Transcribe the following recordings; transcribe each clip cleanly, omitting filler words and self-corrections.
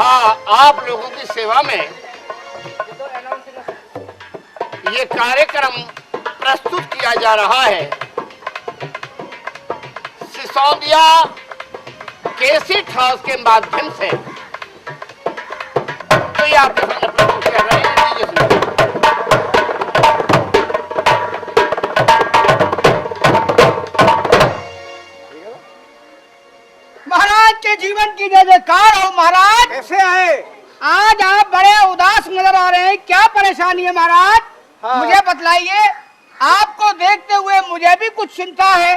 आप लोगों की सेवा में ये कार्यक्रम प्रस्तुत किया जा रहा है। सिसोदिया कैसेट हाउस के माध्यम से तो ये आपके सामने प्रस्तुत कर रहे हैं। महाराज के जीवन की जय जयकार हो। महाराज कैसे आए? आज आप बड़े उदास नजर आ रहे हैं, क्या परेशानी है महाराज? हाँ। मुझे बतलाइए। आपको देखते हुए मुझे भी कुछ चिंता है।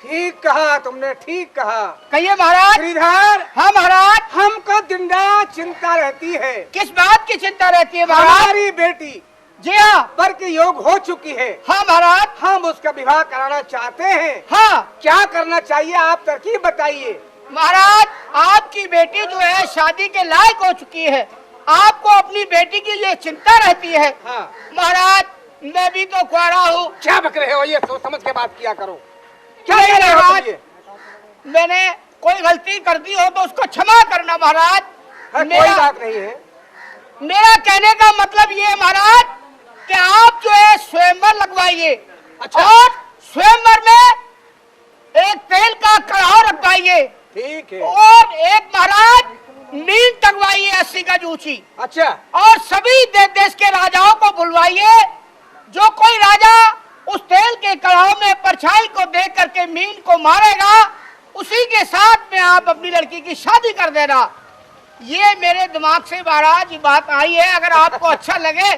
ठीक कहा तुमने, ठीक कहा। कहिए महाराज। श्रीधर, हाँ महाराज। हमको दिन रात चिंता रहती है। किस बात की चिंता रहती है महाराज? हमारी बेटी जी हाँ। पर के योग हो चुकी है। हाँ महाराज। हम उसका विवाह कराना चाहते हैं। हाँ क्या करना चाहिए, आप तरकीब बताइए। महाराज, आपकी बेटी जो है शादी के लायक हो चुकी है। आपको अपनी बेटी की ये चिंता रहती है। हाँ। महाराज, मैं भी तो कुआरा हूँ। क्या बक रहे हो? ये सोच समझ के बात किया करो। क्या नहीं, कह रहे हो महाराज, तुम ये? मैंने कोई गलती कर दी हो तो उसको क्षमा करना महाराज। हाँ, कोई बात नहीं है। मेरा कहने का मतलब ये है महाराज कि आप जो है स्वयंवर लगवाइए। अच्छा। और स्वयंवर में एक तेल का कढ़ाव रखवाइए ठीक है। और एक महाराज नींद टंगवाइए 80 गज ऊंची। अच्छा। और सभी देश के राजाओं को बुलवाइए। जो कोई राजा उस तेल के कढ़ाव में परछाई को देख करके मीन को मारेगा, उसी के साथ में आप अपनी लड़की की शादी कर देना। ये मेरे दिमाग से महाराज ये बात आई है। अगर आपको अच्छा लगे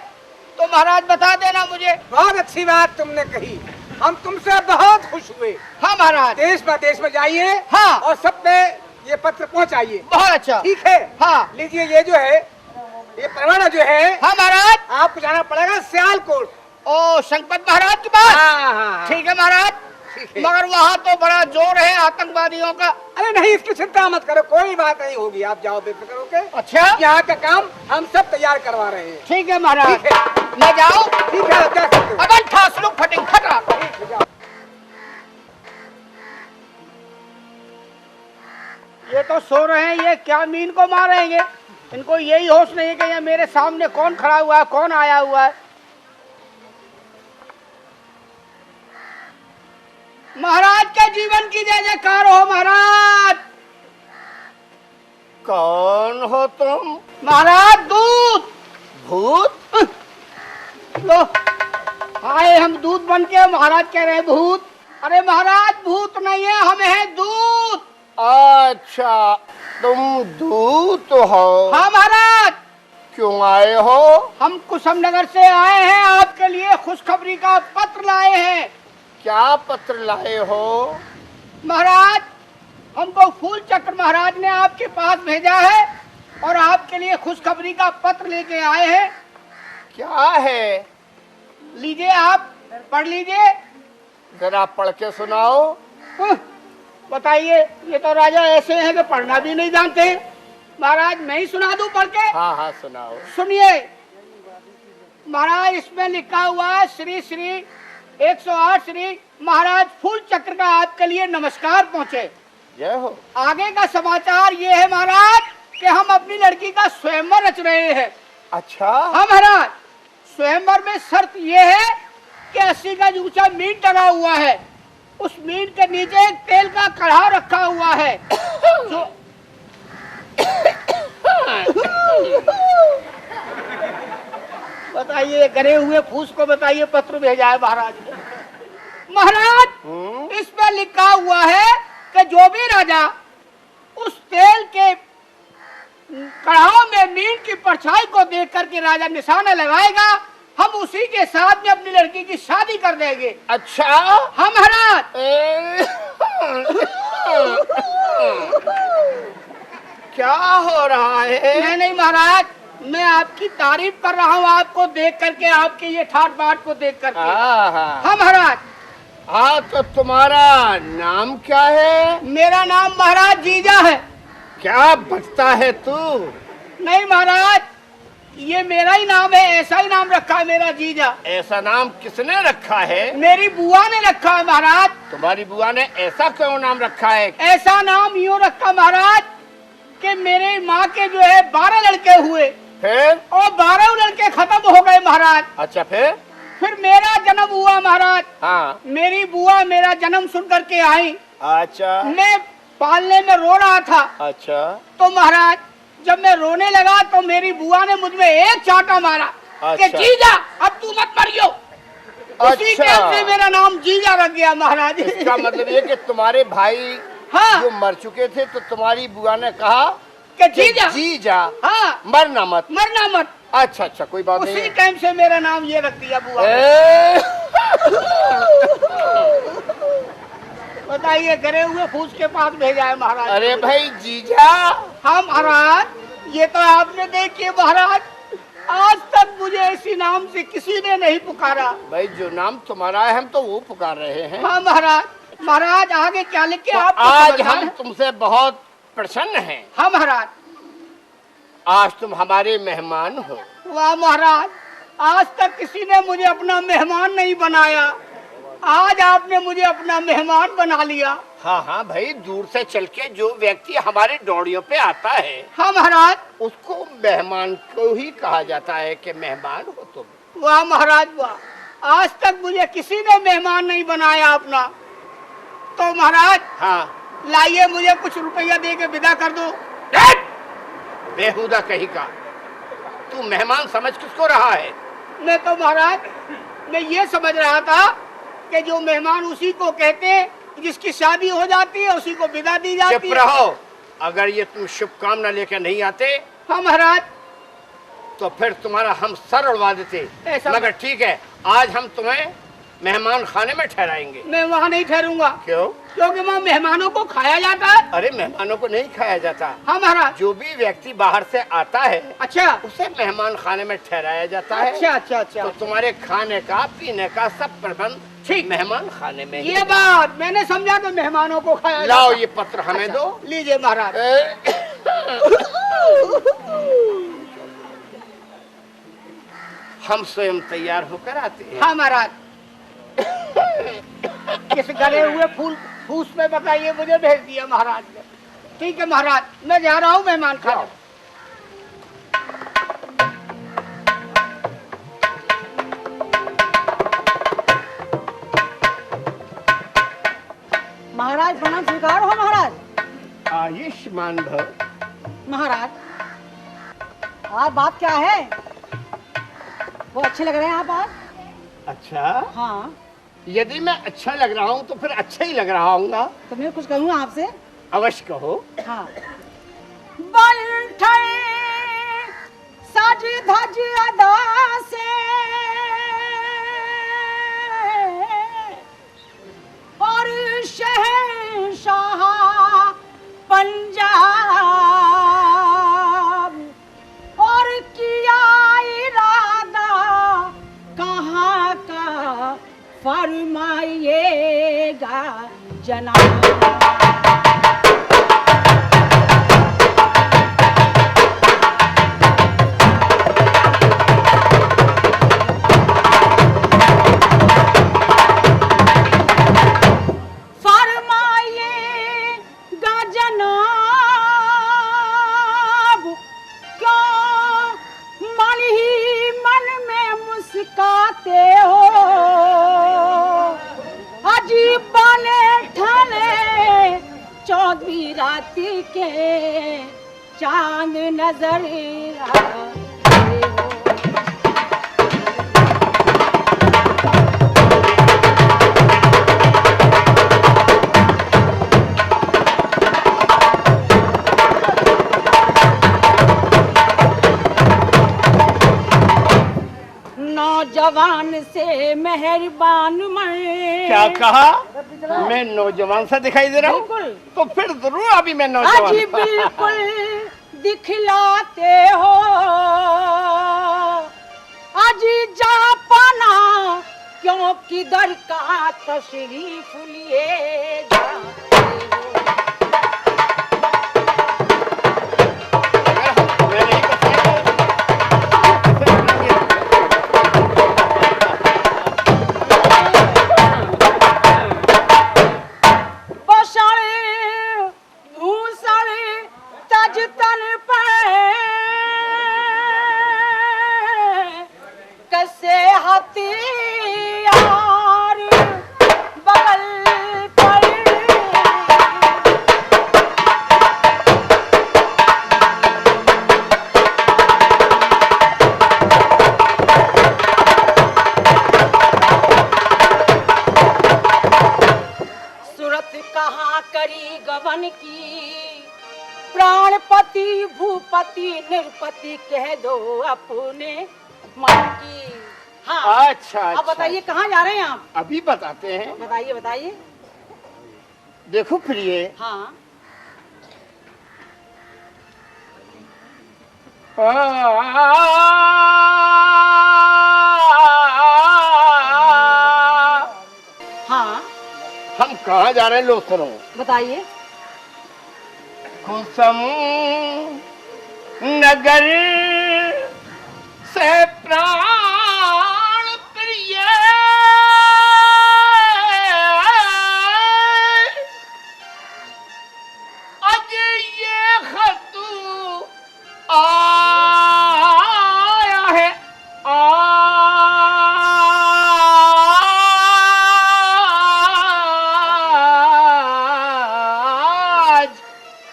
तो महाराज बता देना मुझे। बहुत अच्छी बात तुमने कही, हम तुमसे बहुत खुश हुए। हाँ महाराज। देश प्रदेश में जाइए। हाँ। और सब पे ये पत्र पहुंचाइए। बहुत अच्छा। ठीक है। हाँ। लीजिए, ये जो है, ये परवाना जो है, हाँ महाराज। आपको जाना पड़ेगा सियालकोट। ओ, शंकपत महाराज के पास। हाँ। ठीक है महाराज। ठीक है। मगर वहाँ तो बड़ा जोर है आतंकवादियों का। अरे नहीं, इसकी चिंता मत करो, कोई बात नहीं होगी। आप जाओ बेफिक्र होके। अच्छा। यहाँ का काम हम सब तैयार करवा रहे हैं। ठीक है महाराज। ठीक है। मैं जाऊँ? ठीक है, आप जा सकते हो। अबन ठासलुक फटिंग खटा। ठीक है, जाओ। ये तो सो रहे हैं, ये क्या मीन को मारेंगे? इनको यही होश नहीं है कि ये मेरे सामने कौन खड़ा हुआ है, कौन आया हुआ है। महाराज के जीवन की जय जयकार हो। महाराज। कौन हो तुम? महाराज, दूत। भूत? लो, आए हम दूत बन के। महाराज कह रहे हैं भूत। अरे महाराज, भूत नहीं है, हम हैं दूत। अच्छा, तुम दूत हो? हाँ महाराज। क्यों आए हो? हम कुसुमनगर से आए हैं, आपके लिए खुशखबरी का पत्र लाए हैं। क्या पत्र लाए हो? महाराज, हमको फूल चक्र महाराज ने आपके पास भेजा है और आपके लिए खुशखबरी का पत्र लेके आए हैं। क्या है? लीजिए, आप पढ़ लीजिए। जरा पढ़ के सुनाओ। बताइए। ये तो राजा ऐसे हैं कि पढ़ना भी नहीं जानते। महाराज, मैं ही सुना दूं पढ़ के? हाँ हाँ, सुनाओ। सुनिए महाराज, इसमें लिखा हुआ है श्री श्री 108 श्री महाराज फूल चक्र का आपके लिए नमस्कार पहुँचे। जय हो। आगे का समाचार ये है महाराज कि हम अपनी लड़की का स्वयंवर रच रहे हैं। अच्छा। हाँ महाराज, स्वयंवर में शर्त ये है कि 80 गज ऊंचा मीन टंगा हुआ है। उस मीन के नीचे एक तेल का कढ़ाव रखा हुआ है जो बताइए, गरे हुए फूस को बताइए पत्र भेजा है महाराज ने। महाराज, इस पर लिखा हुआ है कि जो भी राजा उस तेल के कढ़ाव में मीन की परछाई को देख करके राजा निशाना लगाएगा, हम उसी के साथ में अपनी लड़की की शादी कर देंगे। अच्छा। हाँ महाराज। क्या हो रहा है? नहीं महाराज, मैं आपकी तारीफ कर रहा हूँ, आपको देख करके, आपके ये ठाट बाट को देख करके। हाँ महाराज। हाँ, तो तुम्हारा नाम क्या है? मेरा नाम महाराज जीजा है। क्या बचता है तू? नहीं महाराज, ये मेरा ही नाम है, ऐसा ही नाम रखा है मेरा जीजा। ऐसा नाम किसने रखा है? मेरी बुआ ने रखा है महाराज। तुम्हारी बुआ ने ऐसा क्यों नाम रखा है? ऐसा नाम यूँ रखा महाराज कि मेरे माँ के जो है 12 लड़के हुए फिर? और 12 लड़के खत्म हो गए महाराज। अच्छा फिर मेरा जन्म हुआ महाराज। हाँ। मेरी बुआ मेरा जन्म सुन करके आई। अच्छा। मैं पालने में रो रहा था। अच्छा। तो महाराज जब मैं रोने लगा तो मेरी बुआ ने मुझ में एक चांटा मारा। अच्छा। कि जीजा अब तू मत मरियो। उसी अच्छा। टाइम से मेरा नाम जीजा रख गया महाराज। इसका मतलब ये कि तुम्हारे भाई हाँ। जो मर चुके थे तो तुम्हारी बुआ ने कहा कि कि जीजा। जीजा हाँ। मरना मत। मरना मत। अच्छा अच्छा कोई बात नहीं उसी है। टाइम से मेरा नाम ये रख दिया बुआ ने। बताइए गरे हुए फूस के पास भेजा है महाराज। अरे भाई जीजा। हाँ महाराज ये तो आपने देखिए महाराज आज तक मुझे इसी नाम से किसी ने नहीं पुकारा। भाई जो नाम तुम्हारा है हम तो वो पुकार रहे हैं। हाँ महाराज। महाराज आगे क्या लिखे तो आप? आज हम तुमसे बहुत प्रसन्न हैं। हाँ महाराज। आज तुम हमारे मेहमान हो। वाह महाराज आज तक किसी ने मुझे अपना मेहमान नहीं बनाया। आज आपने मुझे अपना मेहमान बना लिया। हाँ हाँ भाई दूर से चल के जो व्यक्ति हमारे डोरियों पे आता है हाँ महाराज उसको मेहमान को ही कहा जाता है कि मेहमान हो तुम। वाह महाराज वाह आज तक मुझे किसी ने मेहमान नहीं बनाया अपना। तो महाराज हाँ लाइए मुझे कुछ रुपया दे के विदा कर दो। बेहुदा कहीं का तू मेहमान समझ किसको रहा है? मैं तो महाराज मैं ये समझ रहा था कि जो मेहमान उसी को कहते हैं जिसकी शादी हो जाती है उसी को विदा दी जाती चुप है। रहो। अगर ये तुम शुभकामना लेकर नहीं आते हाँ महाराज तो फिर तुम्हारा हम सर उड़वा देते। ऐसा मगर ठीक है आज हम तुम्हें मेहमान खाने में ठहराएंगे। मैं वहाँ नहीं ठहरूंगा। क्यों? क्योंकि वहाँ मेहमानों को खाया जाता है। अरे मेहमानों को नहीं खाया जाता। हाँ महाराज। जो भी व्यक्ति बाहर से आता है अच्छा उसे मेहमान खाने में ठहराया जाता है। अच्छा अच्छा अच्छा। तो तुम्हारे खाने का पीने का सब प्रबंध ठीक मेहमान खाने में ही ये बात मैंने समझा तो मेहमानों को खाया लाओ जाता। ये पत्र हमें अच्छा, दो। लीजिए महाराज। हम स्वयं तैयार होकर आते हैं। हाँ महाराज। किस गले हुए फूल फूस में बताइए मुझे भेज दिया महाराज ने। ठीक है महाराज मैं जा रहा हूँ मेहमान खाने। महाराज प्रणाम स्वीकार हो महाराज। आयुष्मान भव। महाराज आप बात क्या है? वो अच्छे लग रहे हैं आप आज। अच्छा हाँ यदि मैं अच्छा लग रहा हूँ तो फिर अच्छा ही लग रहा हूँगा। तो मैं कुछ कहूँ आपसे। अवश्य कहो। हाँ बंठे सज धज अदा से और शहंशाह पंजाब और किया इरादा कहाँ का फरमाइएगा जनाब। राती के चांद नजर आते हो। नौजवान से मेहरबान मैं। क्या कहा? मैं नौजवान सा दिखाई दे रहा हूँ? बिल्कुल। तो फिर जरूर अभी मैं नौजवान। अजी बिल्कुल दिखलाते हो। अजी जा पाना क्यों किधर का तशरीफ लिए जाते हो। मैं नहीं बताया। भूषण तज कहाँ करी गवन की, प्राणपति भूपति निरपति कह दो अपने मन की। हाँ अच्छा अब बताइए कहाँ जा रहे हैं आप? अभी बताते हैं। बताइए बताइए। देखो प्रिय, हाँ हाँ हम कहाँ जा रहे हैं, लो सुनो। बताइए। कुसुम नगर से प्राण प्रिय आज ये खत आया है, आज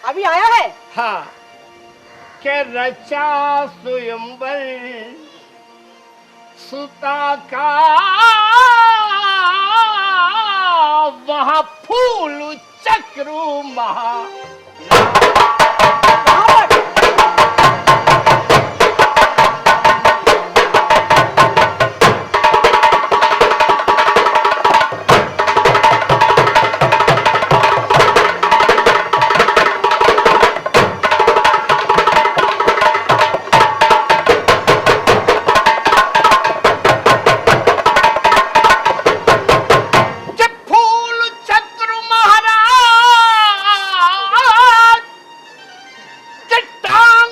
अभी आया है? हाँ के रचा स्वयंवर सुता का वहाँ फूल चक्रू महा। कहाँ पर? के फूल चक्रू महाराज के टांग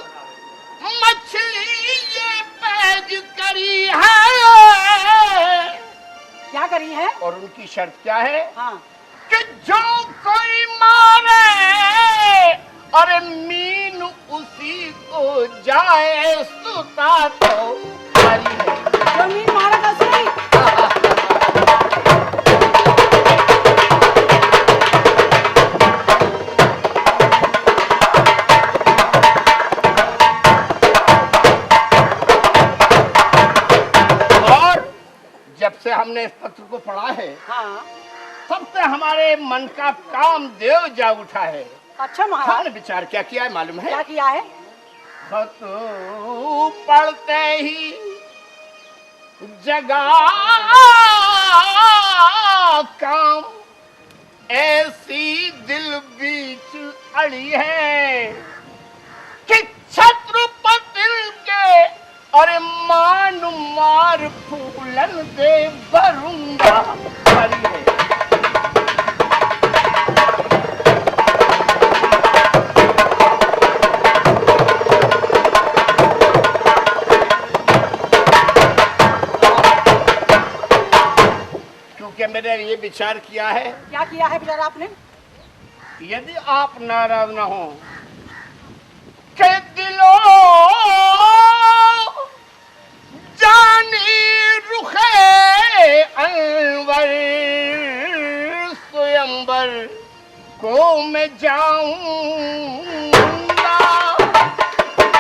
मछली ये पैज करी है। क्या करी है? और उनकी शर्त क्या है हाँ कि जो कोई मारे और मीन उसी को जाए सुता तो हरी है। जमीन मारा कैसे? और जब से हमने इस पत्र को पढ़ा है हाँ तब से हमारे मन का काम देव जाग उठा है। अच्छा महाराज, हमने विचार क्या किया है मालूम है? क्या किया है? खत पढ़ते ही जगा काम ऐसी दिल बीच अड़ी है कि छत्रपति के और मान मार फूलन दे भरूंगा हरी है। क्योंकि मैंने ये विचार किया है, क्या किया है बेचारा आपने? यदि आप नाराज न हो के दिलो जानी रुखे अनवर स्वयंवर को मैं जाऊंगा।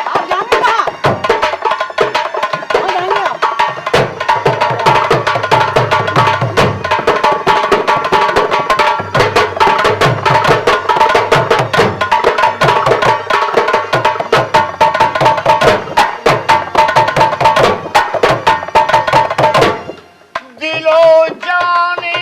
आप जाने कहाँ? कहाँ जाएंगे आप? दिलो जाने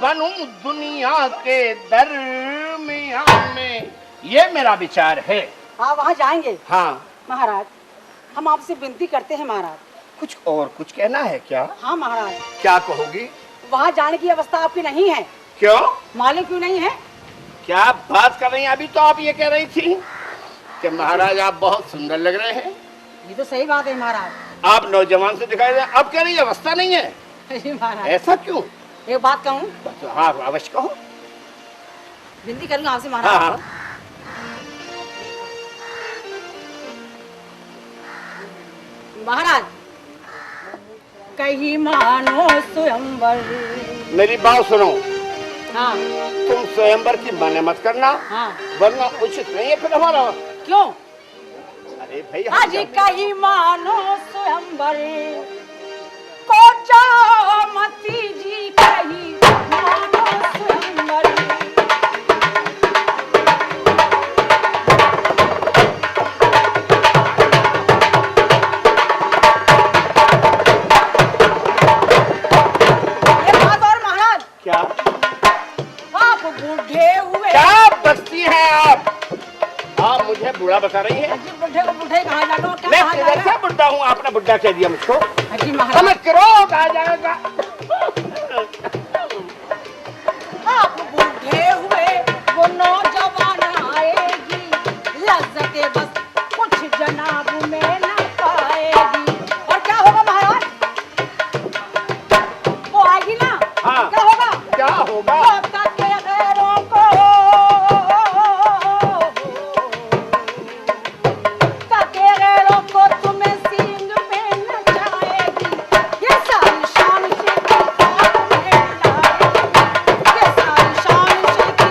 बनूं दुनिया के दरमियान में, ये मेरा विचार है। हाँ वहाँ जाएंगे। हाँ महाराज हम आपसे विनती करते हैं महाराज। कुछ और कुछ कहना है क्या? हाँ महाराज। क्या कहोगी? वहाँ जाने की अवस्था आपकी नहीं है। क्यों? मालूम क्यों नहीं है? क्या बात कर रही हैं? अभी तो आप ये कह रही थी कि महाराज आप बहुत सुंदर लग रहे हैं। ये तो सही बात है महाराज। आप नौजवान से दिखाई दे, अब कह रही अवस्था नहीं है। जी महाराज। ऐसा क्यों? एक बात कहूँ? तो हाँ अवश्य कहो। विनती करूँगा आपसे हाँ महाराज। हाँ। महाराज कहीं मानो स्वयंवर। मेरी बात सुनो, हाँ तुम स्वयंवर की माने मत करना, हाँ। वरना उचित नहीं है फिर हमारा। क्यों? अरे भाई आज कहीं मानो स्वयंवर को जाओ मती जी, कहीं मानो स्वयंवर। ये बात और महाराज, क्या आप बूढ़े हुए। क्या बकती हैं आप मुझे बुढ़ा बता रही है? अजी बुढ़े को बुढ़े कहा जाता है, क्या मैं कहा किधर जाएगा? से बुढ़ा हूँ? आपने बुढ़ा कह दिया मुझको। अजी महाराज हमें क्रोध आ जाएगा। आप बूढ़े हुए वो नौजवान आएगी, लज्जते बस कुछ जनाब में न पाएगी। और क्या होगा महाराज? वो आएगी ना? हाँ। क्या होगा? क्या होगा? वो तक के गैरों को, तक के गैरों को तुम्हें सींग में नचाएगी। ये सारी शान से की बात में लाएगी। ये सारी शान से की।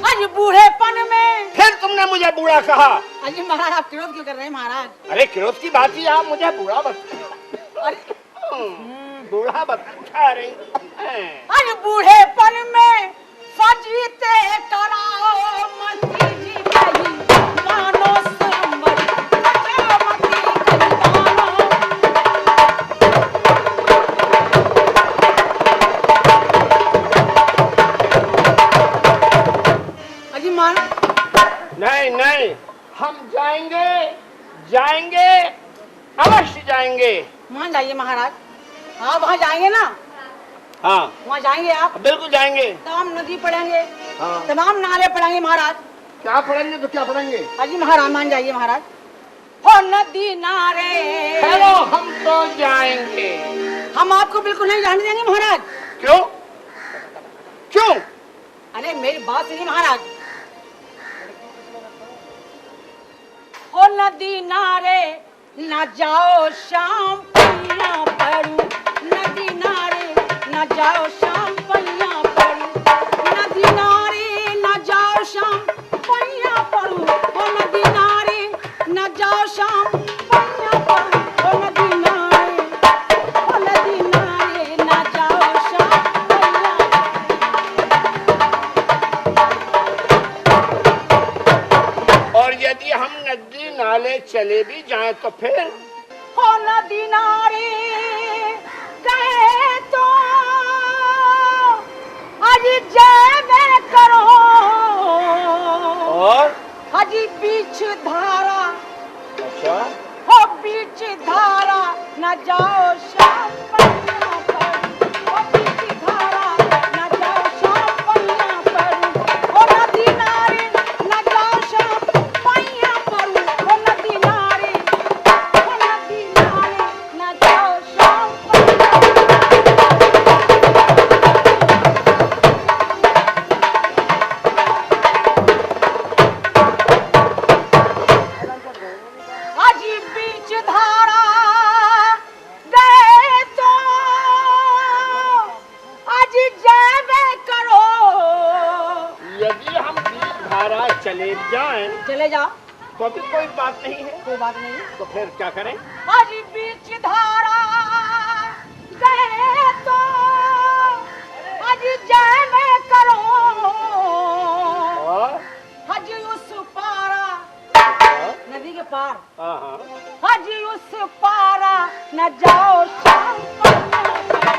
आज बूढ़ेपन में। फिर तुमने मुझे बूढ़ा कहा। अजी महाराज आप क्रोध क्यों कर रहे हैं महाराज? अरे क्रोध की बात ही, आप मुझे बूढ़ा बता, अरे बूढ़ा बता रही हैं। आज बूढ़ेपन में फजीते कराओ मती जी, कहीं मानो स्वयंवर। कराओ मती कहीं मानो। अजी मान। नहीं नहीं, हम जाएंगे जाएंगे, अवश्य जाएंगे। मान जाइए महाराज। हाँ वहाँ जाएंगे ना? हाँ वहाँ जाएंगे आप? बिल्कुल जाएंगे। तमाम नदी पढ़ेंगे, हाँ। तमाम नाले पढ़ेंगे महाराज। क्या पढ़ेंगे तो क्या पढ़ेंगे? अजी महाराज मान जाइए महाराज। हो नदी नारे। चलो हम तो जाएंगे। हम आपको बिल्कुल नहीं जाने देंगे महाराज। क्यों? क्यों? अरे मेरी बात सुनिए महाराज। हो नदी नारे न जाओ शाम पैया पड़ू। नदी नारे न जाओ शाम पैया पड़ू। नदी नारे न जाओ शाम पैया पड़ू। हो नदी नारे न जाओ शाम पैया पड़ू। हो नदी नारे, हो नदी नारे न जाओ शाम पैया। और यदि हम नदी नाले चले भी जाएं तो फिर? हो नदी नारे गए तो आज जावे करो। और हाजी बीच धारा। अच्छा, हो बीच धारा न जाओ शाम पैया पड़ू। हो बीच धारा न जाओ शाम पैया पड़ू। हो नदी नारे न जाओ शाम पैया पड़ू। हो नदी नारे, हो नदी नारे न जाओ शाम पैया पड़ू। हाजी बीच धारा गए तो आज जावे करो। यदि हम बीच धारा चले जाएं चले जाओ, तो भी कोई बात नहीं है। कोई बात नहीं। तो फिर क्या करें? आज बीच धारा गए तो आज जावे करो। और हाजी उस पारा, नदी के पार। हाँ हाँ, हाजी उस पार न जाओ शाम पैया परू।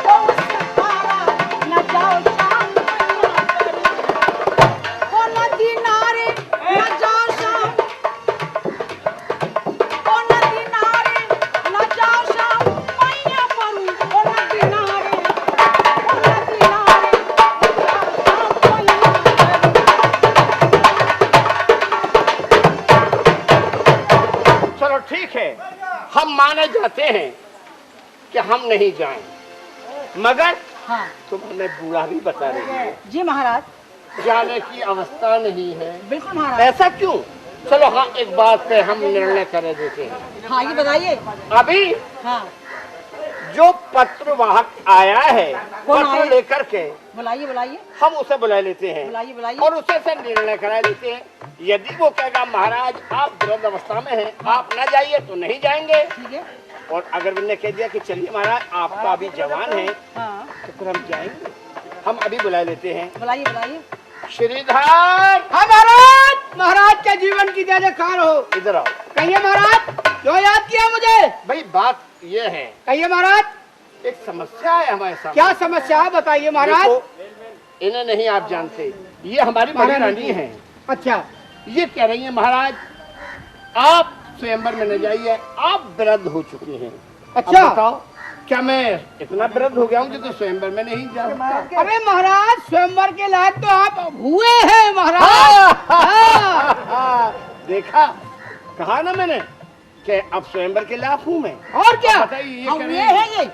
ओ उस पारा न जाओ शाम पैया परू। ओ नदी नारे न जाओ शाम, ओ नदी नारे न जाओ शाम पैया परू। ओ नदी नारे, ओ नदी नारे न जाओ शाम पैया परू। चलो ठीक है, हम माने जाते हैं कि हम नहीं जाएं, मगर हाँ तुम हमें बूढ़ा भी बता रही है, जी महाराज, जाने की अवस्था नहीं है। बिल्कुल महाराज। ऐसा क्यों? चलो हाँ, एक बात पे हम निर्णय कर देते हैं। हाँ ये बताइए। अभी हाँ जो पत्र वाहक आया है, कौन पत्र आया? लेकर के बुलाइए बुलाइए हम उसे बुला लेते हैं बुलाइए बुलाइए। और उसे से निर्णय करा लेते हैं। यदि वो कहेगा महाराज आप वृद्ध अवस्था में हैं, आप न जाइए, तो नहीं जाएंगे। ठीक है। और अगर उन्होंने कह दिया कि चलिए महाराज आप तो अभी जवान हैं, हाँ तो फिर हम जाएंगे। हम अभी बुला लेते हैं। बुलाइए बुलाइए। श्रीधर, हाँ महाराज, महाराज के जीवन की जय जयकार हो। इधर आओ। कहिए महाराज, क्यों याद किया मुझे? भाई बात ये है, कहिए महाराज, एक समस्या है हमारे साथ। क्या समस्या है बताइए महाराज। इन्हें नहीं आप जानते, ये हमारी बड़ी रानी है। अच्छा, ये कह रही है महाराज आप स्वयंवर में न जाइए, आप वृद्ध हो चुके हैं। अच्छा। अब बताओ, क्या मैं इतना वृद्ध हो गया हूँ जो तो स्वयंवर में नहीं जा सकता? अरे महाराज, स्वयंवर के लायक तो आप हुए हैं महाराज। हाँ। देखा, कहा ना मैंने कि अब स्वयंवर के लायक हूँ मैं। और क्या? बताइए, ये हम कह ये रही है। है ये।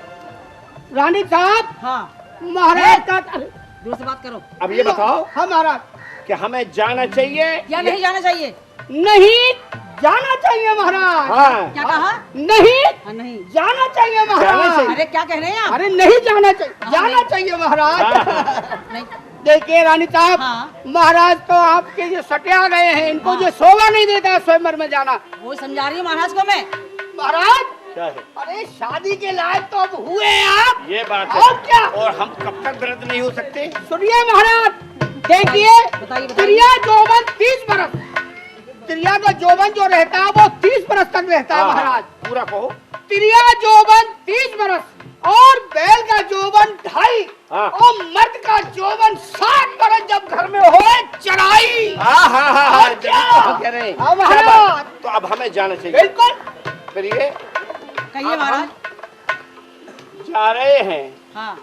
रानी साहब, हाँ महाराज का दूर से बात करो। अब ये बताओ हाँ महाराज, कि हमें जाना चाहिए या नहीं जाना चाहिए? नहीं जाना चाहिए महाराज। हाँ, क्या कहा? नहीं हाँ, नहीं। जाना चाहिए जाना महाराज। चाहिए। अरे क्या कह रहे हैं आप? अरे नहीं जाना चाहिए, हाँ, जाना नहीं। चाहिए महाराज। नहीं। देखिए रानी साहब, हाँ। महाराज तो आपके जो सटिया गए हैं, इनको हाँ। जो शोभा नहीं देता है स्वयंवर में जाना। वो समझा रही हूँ महाराज को मैं। महाराज, क्या है? अरे शादी के लायक तो अब हुए हैं आप। ये बात है। और क्या? और हम कब तक वृद्ध नहीं हो सकते? सुनिए महाराज, देखिए बताइए। त्रिया जोबन 30 बरस, त्रिया का जोबन जो रहता है वो 30 बरस तक रहता है हाँ, महाराज। पूरा कहो। त्रिया जोबन 30 बरस और बैल का जोबन 2.5 हाँ। और मर्द का जोबन 60 बरस जब घर में हो चढ़ाई। हाँ हाँ हाँ हाँ, और जब क्या? तो हम कह रहे हैं। हाँ, क्या महाराज। बात? तो अब हमें जाना चाहिए। बिल्कुल। फिर ये कहिए अब महाराज। जा रहे हैं, हाँ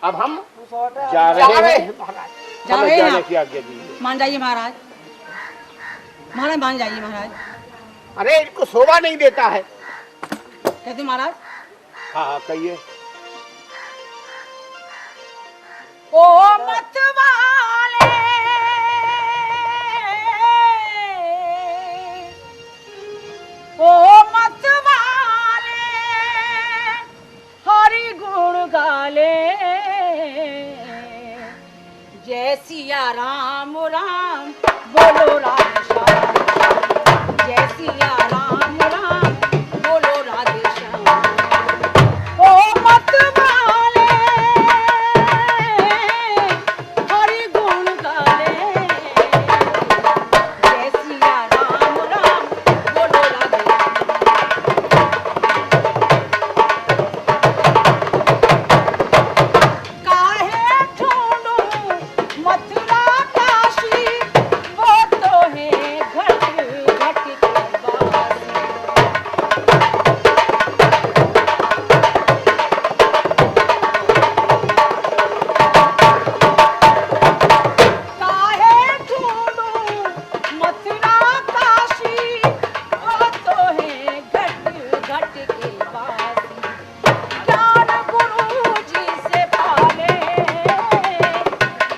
अब हम जा जा रहे रहे हैं। हैं महाराज। जा हमें रहे हैं जाने आप। की आज्ञा दीजिए। मान जाइए महाराज। महाराज मान जाइए महाराज। अरे इनको शोभा नहीं देता है। कहते महाराज। हाँ हाँ कहिए। ओ मत वाले, ओ मत वाले हरि गुण गाले, जय सिया राम राम बोलो राधे श्याम, जय सिया राम राम बोलो राधे श्याम। ओ मत वाले हरि गुण गाले, जय सिया राम राम बोलो राधे श्याम। काहे ढूंढूं मथुरा काशी, वो तो है घट घट के वासी। काहे ढूंढूं मथुरा काशी, वो तो है घट घट के वासी। ज्ञान गुरु जी से पाले,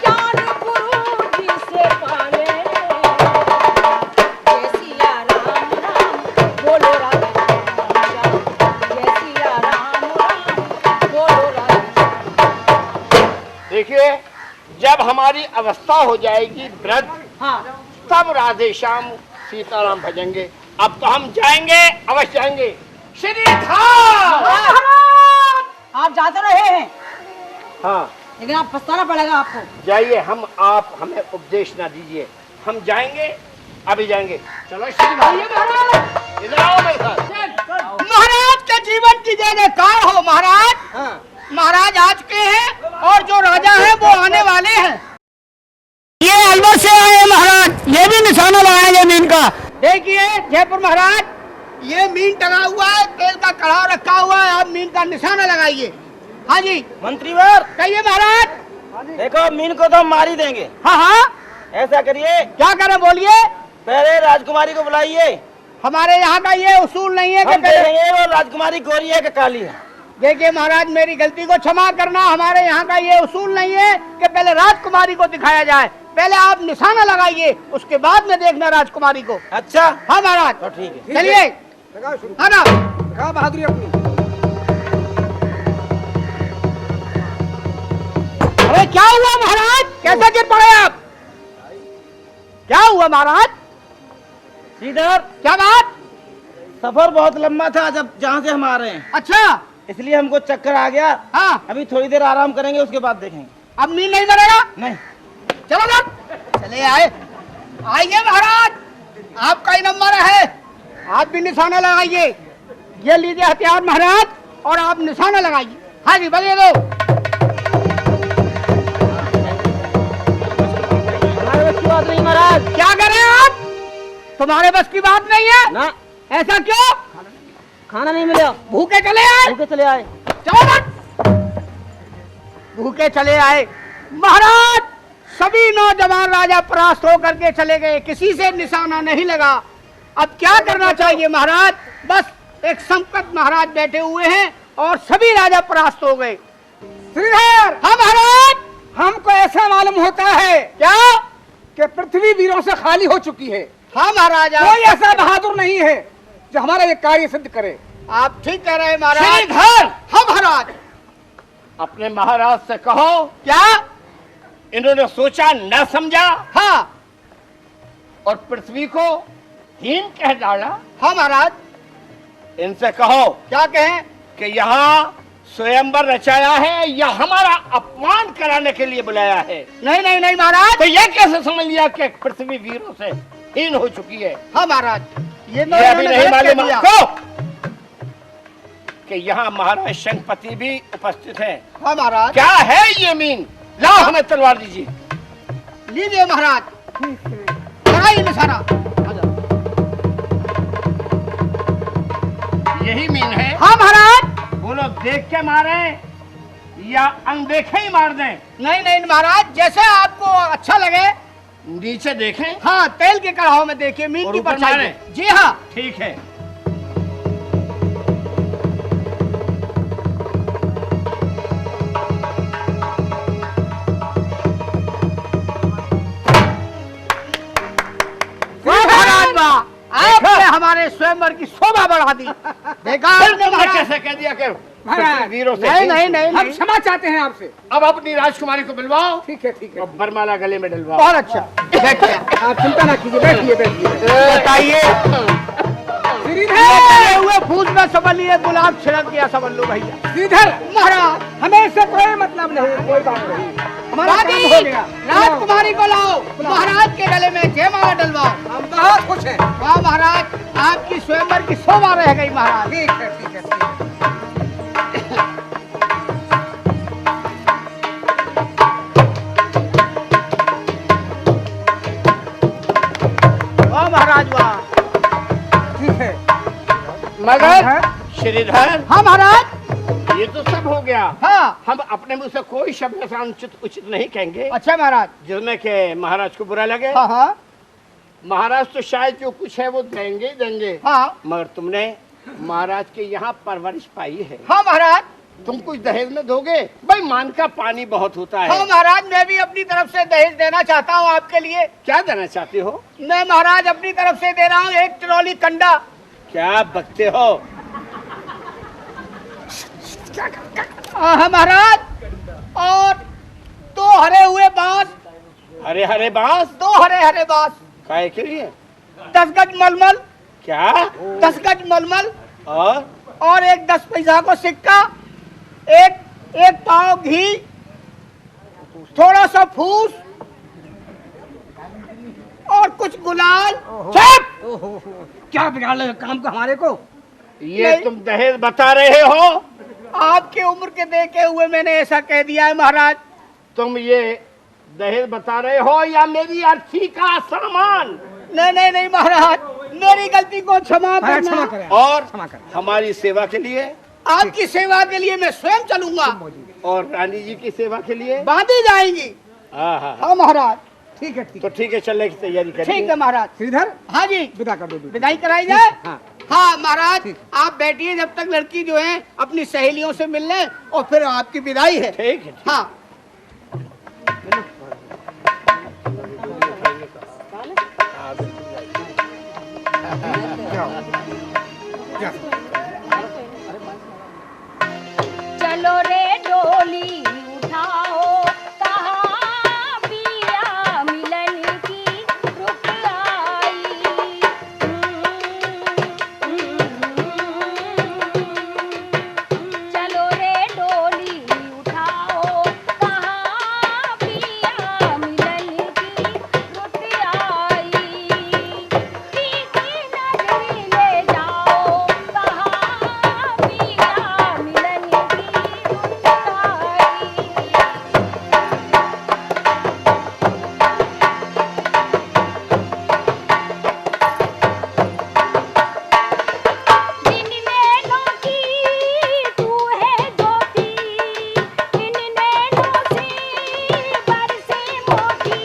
ज्ञान गुरु जी से पाले, जय सिया राम राम बोलो राधे श्याम, जय सिया राम राम बोलो राधे श्याम। देखिए, जब हमारी अवस्था हो जाएगी वृद्ध, हाँ तब राधे श्याम सीताराम भजेंगे। अब तो हम जाएंगे, अवश्य जाएंगे। श्रीधर, आप जाते रहे हैं, हाँ लेकिन आप पछताना पड़ेगा आपको। जाइए। हम आप हमें उपदेश ना दीजिए, हम जाएंगे, अभी जाएंगे। चलो श्रीधर, ये महाराज, इधर आओ मेरे साथ। महाराज का आपकी जय जयकार हो महाराज। हाँ। महाराज आ चुके हैं और जो राजा है वो आने वाले हैं। ये अलवर से आए महाराज, ये भी निशाना लगाएंगे मीन का। देखिए जयपुर महाराज, ये मीन टंगा हुआ है, तेल का कड़ाव रखा हुआ है, आप मीन का निशाना लगाइए। हाँ जी मंत्रीवर, कहिए महाराज। देखो मीन को तो हम मार ही देंगे। हाँ हाँ, ऐसा करिए, क्या करें बोलिए। पहले राजकुमारी को बुलाइए। हमारे यहाँ का ये उसूल नहीं है कि हम देखेंगे वो राजकुमारी गोरी है कि काली है। देखिए महाराज, मेरी गलती को क्षमा करना, हमारे यहाँ का ये उसूल नहीं है कि पहले राजकुमारी को दिखाया जाए। पहले आप निशाना लगाइए, उसके बाद में देखना राजकुमारी को। अच्छा हाँ महाराज, तो ठीक है। चलिए। लगाओ शुरू। हाँ ना, दिखाओ बहादुरी अपनी। अरे क्या हुआ महाराज, कैसे गिर पड़े आप? क्या हुआ महाराज? श्रीधर, क्या बात? सफर बहुत लंबा था जब जहाँ से हम आ रहे हैं, अच्छा। इसलिए हमको चक्कर आ गया। हाँ, अभी थोड़ी देर आराम करेंगे, उसके बाद देखेंगे। अब नींद नहीं मरेगा? नहीं। चलो ना, चले आए। आइए महाराज, आपका ही नंबर है, आप भी निशाना लगाइए। ये लीजिए हथियार महाराज, और आप निशाना लगाइए। हाँ जी, बजे दो। हमारे बस की बात नहीं महाराज। क्या कर रहे हैं आप? तुम्हारे बस की बात नहीं है ना, ऐसा क्यों? खाना नहीं मिला, भूखे चले आए? भूखे चले आए। चलो ना, भूखे चले आए। महाराज, सभी नौजवान राजा परास्त होकर के चले गए, किसी से निशाना नहीं लगा। अब क्या करना चाहिए महाराज? बस एक संकट महाराज बैठे हुए हैं और सभी राजा परास्त हो गए। श्रीधर, हाँ महाराज। हमको ऐसा मालूम होता है क्या? कि पृथ्वी वीरों से खाली हो चुकी है। हाँ महाराज, कोई ऐसा बहादुर नहीं है जो हमारा ये कार्य सिद्ध करे। आप ठीक कह रहे हैं महाराज। श्रीधर, हाँ महाराज। अपने महाराज से कहो, क्या? इन्होंने सोचा न समझा हाँ और पृथ्वी को हीन कह डाला। हाँ महाराज। इनसे कहो क्या कहें? कि यहाँ स्वयंवर रचाया है या हमारा अपमान कराने के लिए बुलाया है। नहीं नहीं नहीं महाराज। तो ये कैसे समझ लिया कि पृथ्वी वीरों से हीन हो चुकी है? हाँ महाराज, ये तो ये अभी इन्होंने नहीं गलत कह मालूम दिया। आपको कि यहाँ महाराज शंखपति भी उपस्थित हैं। हाँ महाराज। क्या है ये मीन? लाओ हमें तलवार दीजिए। लीजिए महाराज, लगाइए निशाना। यही मीन है? हाँ महाराज। बोलो, देख के मारे या अनदेखे ही मार दें? नहीं नहीं महाराज, जैसे आपको अच्छा लगे। नीचे देखें? हाँ, तेल के कढ़ाव में देखिए, मीन और की ऊपर परछाई मारें? में। जी हाँ। ठीक है। महाराज वाह, आपने हमारे स्वयंवर की शोभा बढ़ा दी। देखा फिर आपने तुमने महाराज? कैसे कह दिया कि महाराज, पृथ्वी वीरों से नहीं हीन? नहीं नहीं हम नहीं। क्षमा चाहते हैं आपसे। अब अपनी राजकुमारी को बुलवाओ ठीक है, ठीक है। और बरमाला गले में डलवाओ। बहुत अच्छा। देखिए, आप चिंता ना कीजिए, बैठिए बैठिए। बताइए। श्रीधर, ये हुए फूल में समझ लिए, गुलाब छिड़क दिया, समझ लो भैया। श्रीधर, महाराज, हमें इससे कोई मतलब नहीं, कोई बात नहीं। हमारा काम दादी, हो गया। राजकुमारी को लाओ, महाराज के गले में जयमाला डलवाओ। हम बहुत खुश हैं। वाह महाराज, आपकी स्वयंवर की शोभा रह गई महाराज। ठीक है, ठीक है, ठीक है। वाह महाराज वाह। ठीक है। मगर हाँ? श्रीधर, हाँ महाराज। ये तो सब हो गया। हाँ। हम अपने मुंह से कोई शब्द ऐसा अनुचित उचित नहीं कहेंगे अच्छा महाराज। जिसमें के महाराज को बुरा लगे। हाँ हाँ महाराज तो शायद जो कुछ है वो देंगे ही देंगे। हाँ मगर तुमने महाराज के यहाँ परवरिश पाई है, हाँ महाराज। तुम कुछ दहेज में दोगे? भाई मान का पानी बहुत होता हाँ है। महाराज, मैं भी अपनी तरफ से दहेज देना चाहता हूँ आपके लिए। क्या क्या देना चाहते हो? मैं महाराज अपनी तरफ से दे रहा हूँ 1 ट्रॉली कंडा। क्या बकते हो? हाँ महाराज, और 2 हरे हुए बांस, हरे हरे बांस? 2 हरे हरे बांस, काय के लिए? 10 गज मलमल, क्या? 10 गज मलमल, और एक 10 पैसा को सिक्का, एक पाव घी, थोड़ा सा फूस और कुछ गुलाल। क्या बिगाड़ लगे काम को हमारे को? ये नहीं। तुम दहेज बता रहे हो? आपकी उम्र के देखे हुए मैंने ऐसा कह दिया है महाराज। तुम ये दहेज बता रहे हो या मेरी अर्थी का सामान? नहीं नहीं नहीं महाराज, मेरी गलती को क्षमा महाराज क्षमा करना। करें, और क्षमा करें। हमारी सेवा के लिए आपकी सेवा के लिए मैं स्वयं चलूंगा। और रानी जी की सेवा के लिए बांधी जाएंगी। हाँ हाँ हाँ। हाँ महाराज। ठीक है, ठीक तो है। ठीक है, चलने की तैयारी करिए। ठीक है महाराज। श्रीधर हाँ जी, विदा कर दो। विदाई कराई जाए। हाँ। हाँ महाराज, ठीक। आप बैठिए जब तक लड़की जो है अपनी सहेलियों से मिल ले और फिर आपकी विदाई है। ठीक है। हाँ चलो रे डोली उठाओ, कहाँ पिया मिलन की रुक आई। चलो रे डोली उठाओ, कहाँ पिया मिलन की रुक आई। तीखी नगरी ले जाओ, कहाँ पिया मिलन की रुक आई। जिन नैनों की तू है ज्योति, इन नैनों से बरसे मोती।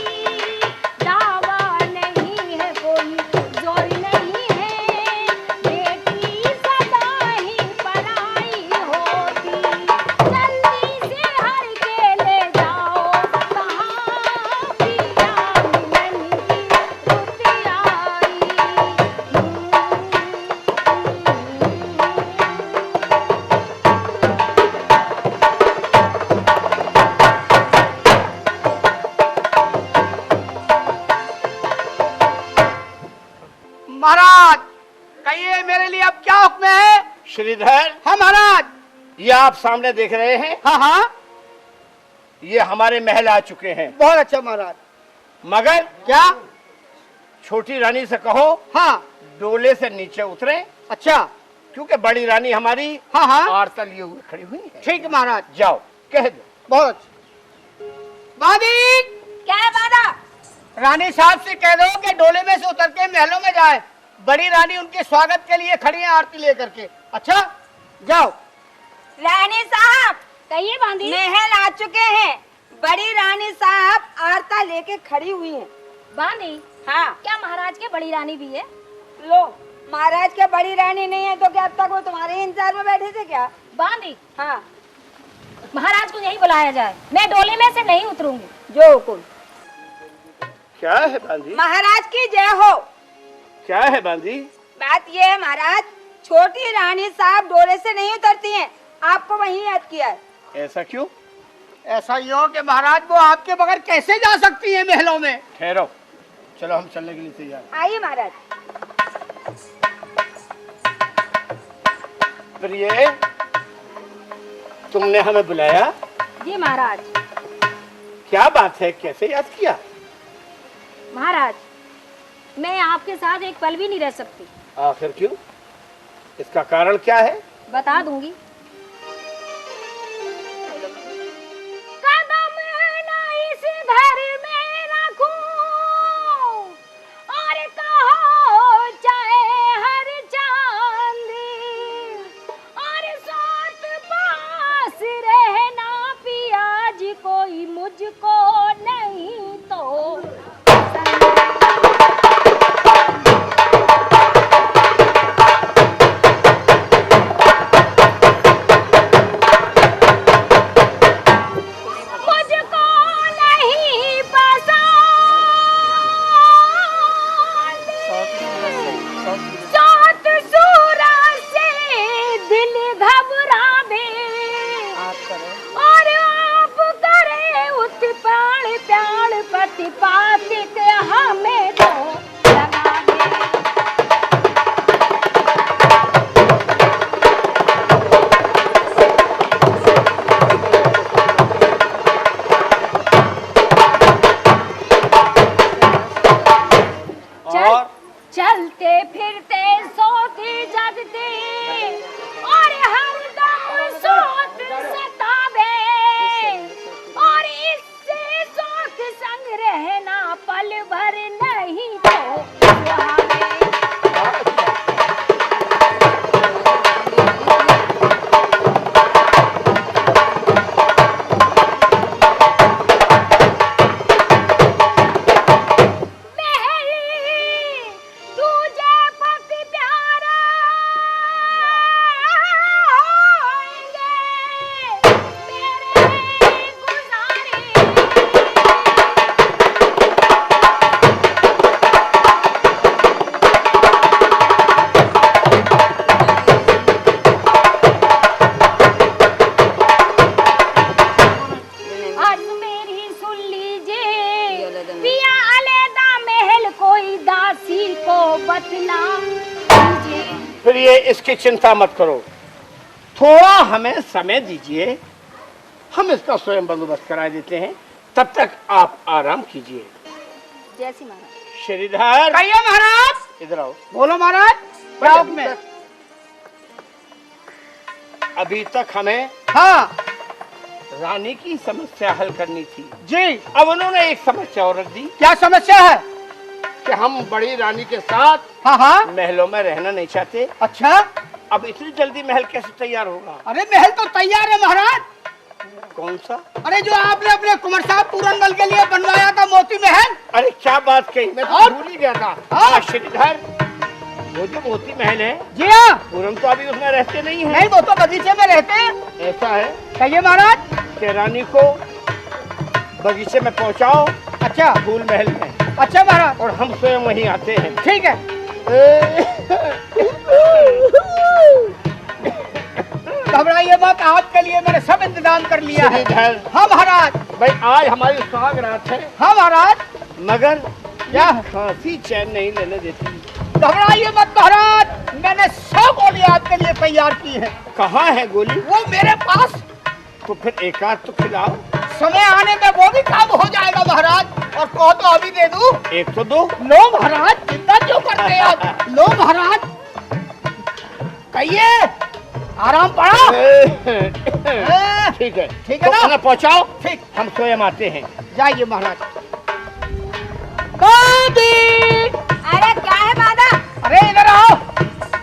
दावा नहीं है कोई, जोर नहीं है, बेटी सदा ही पराई होती। जल्दी से हर के ले जाओ, कहाँ पिया मिलन की रुक आई। महाराज, कहिए मेरे लिए अब क्या हुक्म है? श्रीधर, हाँ महाराज। ये आप सामने देख रहे हैं, हाँ हाँ, ये हमारे महल आ चुके हैं। बहुत अच्छा महाराज। मगर क्या? छोटी रानी से कहो हाँ। डोले से नीचे उतरे, अच्छा। क्योंकि बड़ी रानी हमारी हाँ हाँ, आरता लिए हुए खड़ी हुई है। ठीक है महाराज। जाओ, कह दो। बहुत अच्छा। बादी, क्या है बाधा? रानी साहब से कह दो कि डोले में से उतर के महलों में जाए। बड़ी रानी उनके स्वागत के लिए खड़ी है आरती लेकर के। अच्छा, जाओ। रानी साहब कहिए बांधी। महल आ चुके हैं। बड़ी रानी साहब आरता लेके खड़ी हुई हैं। बांधी, हाँ, क्या महाराज के बड़ी रानी भी है? लो, महाराज के बड़ी रानी नहीं है तो क्या अब तक वो तुम्हारे इंतजार में बैठे थे क्या? बांधी, हाँ, महाराज को यही बुलाया जाए। मैं डोले में से नहीं उतरूंगी। जो हुकुम। क्या है बांधी? महाराज की जय हो। क्या है बांधी? बात ये है महाराज, छोटी रानी साहब डोले से नहीं उतरती हैं। आपको वहीं याद किया है। ऐसा क्यों? ऐसा ही हो कि महाराज वो आपके बगैर कैसे जा सकती है महलों में? ठहरो, चलो हम चलने के लिए तैयार। आइए महाराज। प्रिय, तुमने हमें बुलाया? जी महाराज। क्या बात है, कैसे याद किया? महाराज, मैं आपके साथ एक पल भी नहीं रह सकती। आखिर क्यों? इसका कारण क्या है? बता दूंगी। कदम ना इस घर में रखूं, और कहो चाहे हर चांदी, और साथ पास रहना पिया जी, कोई मुझको नहीं तो इसकी चिंता मत करो, थोड़ा हमें समय दीजिए, हम इसका स्वयं बंदोबस्त करा देते हैं, तब तक आप आराम कीजिए। जैसी महाराज। श्रीधर, कहिए महाराज। इधर आओ। बोलो महाराज। क्या हुक्म है? अभी तक हमें हाँ रानी की समस्या हल करनी थी जी। अब उन्होंने एक समस्या और रख दी क्या समस्या है? कि हम बड़ी रानी के साथ हाँ हाँ। महलों में रहना नहीं चाहते। अच्छा। अब इतनी जल्दी महल कैसे तैयार होगा? अरे महल तो तैयार है महाराज। कौन सा? अरे जो आपने अपने कुंवर साहब पूरनमल के लिए बनवाया था मोती महल। अरे क्या बात कही, मैं तो और? भूल ही गया था। हाँ? श्रीधर, वो जो मोती महल है, जी हाँ। पूरन तो अभी उसमें रहते नहीं है। नहीं, वो तो बगीचे में रहते हैं। ऐसा है कहिए महाराज। कि रानी को बगीचे में पहुंचाओ, अच्छा। फूल महल में, अच्छा महाराज। और हम स्वयं वहीं आते हैं। ठीक है। घबराइए मत, आपके लिए मैंने सब इंतजाम कर लिया है। श्रीधर, हाँ महाराज। भाई आज हमारी सुहाग रात है, हाँ महाराज। मगर क्या? खांसी चैन नहीं लेने देती। घबराइए मत महाराज, मैंने 100 गोली आपके लिए तैयार की है। कहाँ है गोली? वो मेरे पास। तो फिर एक आध तो खिलाओ। समय आने में वो भी काम हो जाएगा महाराज। और कहो तो अभी दे दूं? एक तो दो। लो महाराज, चिंता क्यों करते हैं आप? लो महाराज। कहिए, आराम पड़ा। ठीक है, ठीक है तो ना? खाना पहुंचाओ, ठीक। हम स्वयं आते हैं। जाइए महाराज। बांधी। अरे क्या है बाधा? अरे इधर आओ।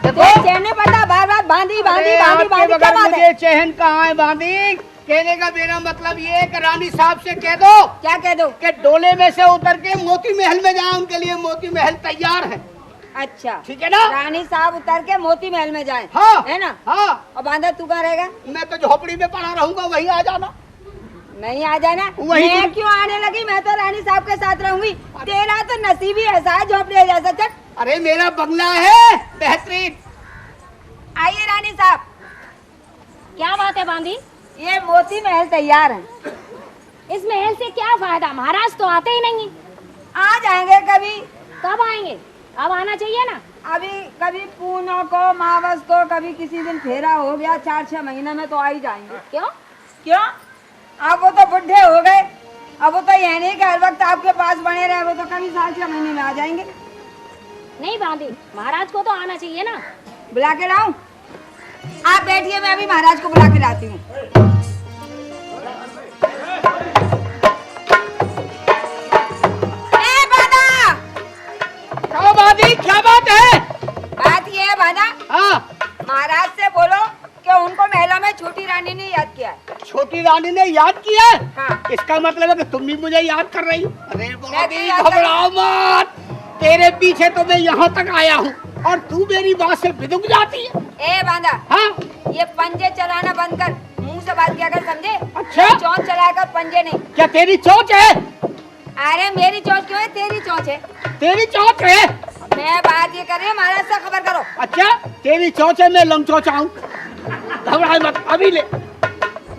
देख चैन पता, बार बार बांधी बांधी अरे बांधी आपके बांधी, क्या बगैर बात है? मुझे चहन कहाँ है बांधी? कहने का मेरा मतलब ये है कि रानी साहब से कह दो क्या कह दो? कि डोले में से उतर के मोती महल में जाए, उनके लिए मोती महल तैयार है। अच्छा ठीक है ना? रानी साहब उतर के मोती महल में जाए, हाँ है ना? हाँ। और बांधा तू कहाँ रहेगा? मैं तो झोपड़ी में पड़ा रहूंगा, वहीं आ जाना। नहीं आ जाना। वही मैं तो- क्यों आने लगी? मैं तो रानी साहब के साथ रहूंगी। तेरा तो नसीब ही ऐसा है झोपड़ी जैसा। चल अरे मेरा बंगला है बेहतरीन। आइए रानी साहब, क्या बात है बांधी? ये मोती महल तैयार है। इस महल से क्या फायदा? महाराज तो आते ही नहीं। आ जाएंगे कभी। कब आएंगे? अब आना चाहिए ना। अभी कभी पूनों को, मावस को, कभी किसी दिन फेरा हो गया, 4-6 महीने में तो आ ही जाएंगे। क्यों? क्यों? अब वो तो बुढ़े हो गए, अब वो तो यह नहीं कि हर वक्त आपके पास बने रहे। वो तो कभी 4-6 महीने में आ जाएंगे। नहीं बांधी, महाराज को तो आना चाहिए ना। बुला के लाऊं? आप बैठिए, मैं अभी महाराज को बुला के लाती हूँ। ए बाधा! क्या बांधी, क्या बात है? बात ये है बाधा, हाँ। महाराज से बोलो कि उनको महलों में छोटी रानी ने याद किया है। छोटी रानी ने याद किया? हाँ। इसका मतलब है कि तुम भी मुझे याद कर रही हो। अरे मैं बांधी, तो याद कर- घबराओ मत, तेरे पीछे तो मैं यहाँ तक आया हूँ और तू मेरी बात से बिदुक जाती है। ए बांधा, हाँ? ये पंजे चलाना बंद कर, मुंह से बात किया कर, समझे? अच्छा। चोंच चलाया कर, पंजे नहीं। क्या तेरी चोंच है? अरे मेरी चोंच क्यों है? तेरी चोंच है। तेरी चोंच है? मैं बात ये कर रही हूँ, महाराज से खबर करो। अच्छा, तेरी चोंच है, मैं लंचोचाऊं। घबराए मत, अभी ले।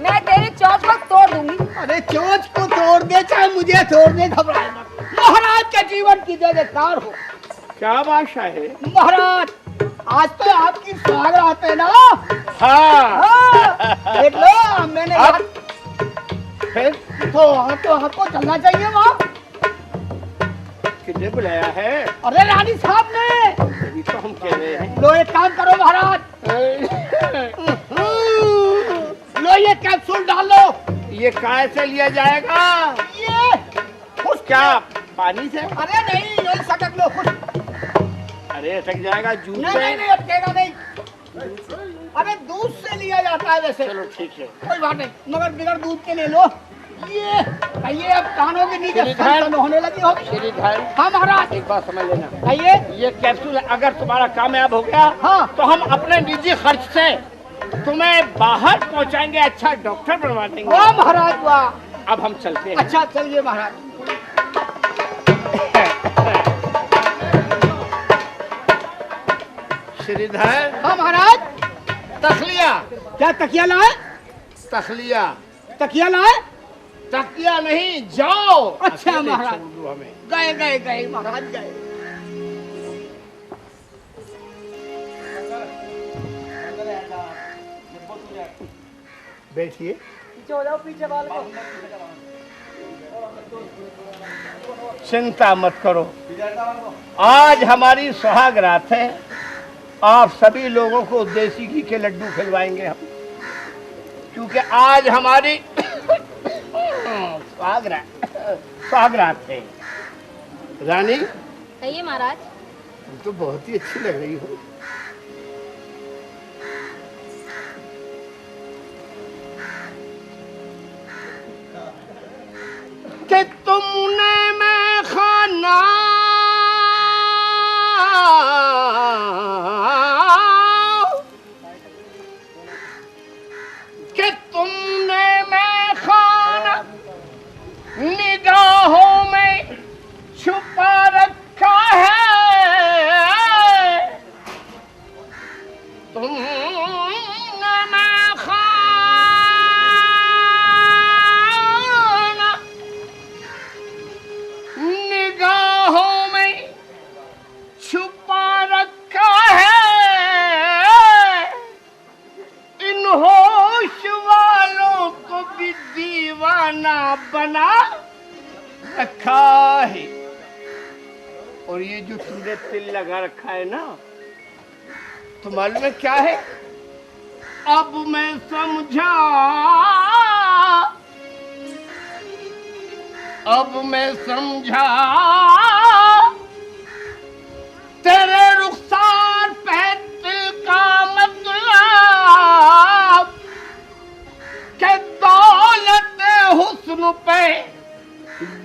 मैं तेरी चोंच को तोड़ दूंगी। अरे चोंच को तोड़ दे, चाहे मुझे तोड़ दे, घबराए मत। महाराज के जीवन की जयकार हो। क्या बादशाह है? महाराज, आज तो आपकी स्वागत है ना? हाँ। हाँ, देख लो, मैंने अब? फिर तो आपको चलना चाहिए वहाँ। किसने बुलाया है? अरे रानी साहब ने। अभी तो हम कह रहे हैं। लो एक काम करो महाराज, लो ये कैप्सूल डाल लो। ये काय से लिया जाएगा? ये खुश क्या पानी से? अरे नहीं, ये सटक लो खुश। अरे अटक जाएगा जूस नहीं से। नहीं नहीं, अटकेगा नहीं। अरे दूध से लिया जाता है वैसे। चलो ठीक है। कोई बात नहीं, मगर बिगर दूध के ले लो। ये अब कानों के नीचे श्रीधर। सन होने लगी हो। श्रीधर, हाँ महाराज। एक बात समझ लेना, आइए। ये कैप्सूल अगर तुम्हारा कामयाब हो गया, हाँ। तो हम अपने निजी खर्च से तुम्हें बाहर पहुंचाएंगे, अच्छा डॉक्टर बनवा देंगे। वाह महाराज वाह। अब हम चलते हैं। अच्छा चलिए महाराज। श्रीधर, हाँ महाराज। तखलिया। क्या तकिया लाए? तखलिया। तकिया लाए? तकिया नहीं, जाओ। अच्छा, अकेले महाराज। छोड़ दो हमें। गए गए गए महाराज गए। बैठिए। चिंता मत करो, आज हमारी सुहाग रात है। आप सभी लोगों को देसी घी के लड्डू खिलवाएंगे हम, क्योंकि आज हमारी सुहाग रात है। रानी, कहिए महाराज। तुम तो बहुत ही अच्छी लग रही हो। कि तुमने मैं खाना कि तुमने मैं खाना निगाहों में छुपा रखा है। तुमने मैं खाना निगाहों में छुपा रखा है। इन होश वालों को भी दीवाना बना रखा है। और ये जो तुमने तिल लगा रखा है ना, तो मालूम है क्या है? अब मैं समझा, अब मैं समझा तेरे रुखसार पे तिल का मतलब के दौलत हुस्न पे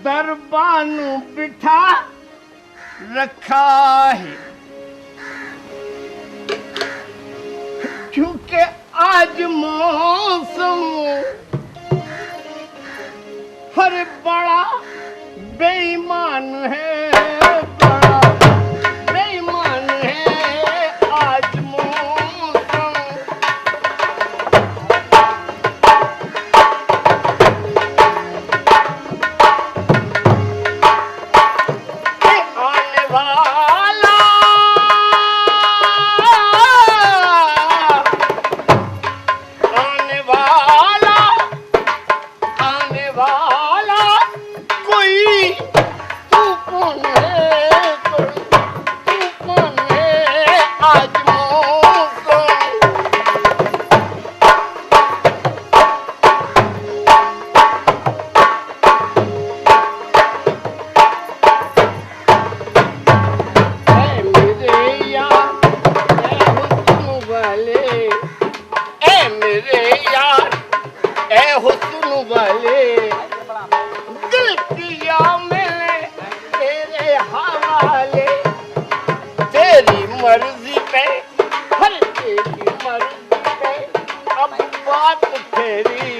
दरबानू बिठा रखा है। क्योंकि आज मौसम हर बड़ा बेईमान है, बड़ा बेईमान है आज मौसम। आने वाला आने वाला आने वाला कोई तूफान है, कोई तूफान है आज मौसम। ऐ मेरे यार ऐ हुस्न वाले, ऐ मेरे यार ऐ हुस्न वाले, दिल किया मैंने तेरे हवाले। तेरी मर्जी पे, हर तेरी मर्जी पे अब बात तेरी,